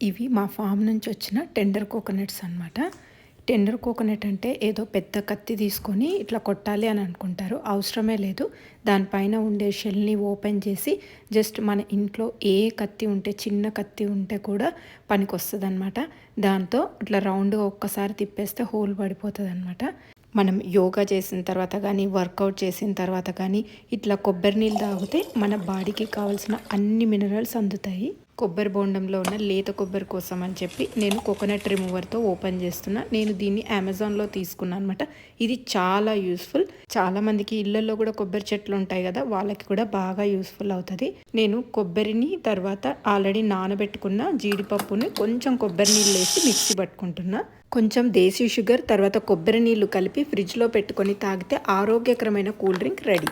ఇవి మా ఫామ్ నుంచి వచ్చిన టెండర్ కోకోనట్స్ అనమాట. టెండర్ కోకోనట్ అంటే ఏదో పెద్ద కత్తి తీసుకొని ఇట్లా కొట్టాలి అని అనుకుంటారు. అవసరమే లేదు. దానిపైన ఉండే షెల్ని ఓపెన్ చేసి జస్ట్ మన ఇంట్లో ఏ కత్తి ఉంటే, చిన్న కత్తి ఉంటే కూడా పనికొస్తుంది అనమాట. దాంతో ఇట్లా రౌండ్గా ఒక్కసారి తిప్పేస్తే హోల్ పడిపోతుంది అనమాట. మనం యోగా చేసిన తర్వాత కానీ, వర్కౌట్ చేసిన తర్వాత కానీ ఇట్లా కొబ్బరి నీళ్ళు తాగితే మన బాడీకి కావాల్సిన అన్ని మినరల్స్ అందుతాయి. కొబ్బరి బోండంలో ఉన్న లేత కొబ్బరి కోసం అని చెప్పి నేను కోకోనట్ రిమూవర్తో ఓపెన్ చేస్తున్నా. నేను దీన్ని అమెజాన్లో తీసుకున్నాను అనమాట. ఇది చాలా యూస్ఫుల్. చాలామందికి ఇళ్లలో కూడా కొబ్బరి చెట్లు ఉంటాయి కదా, వాళ్ళకి కూడా బాగా యూస్ఫుల్ అవుతుంది. నేను కొబ్బరిని తర్వాత ఆల్రెడీ నానబెట్టుకున్న జీడిపప్పుని కొంచెం కొబ్బరి నీళ్ళు వేసి మిక్సీ పట్టుకుంటున్నా. కొంచెం దేశీ షుగర్ తర్వాత కొబ్బరి నీళ్ళు కలిపి ఫ్రిడ్జ్లో పెట్టుకొని తాగితే ఆరోగ్యకరమైన కూల్ డ్రింక్ రెడీ.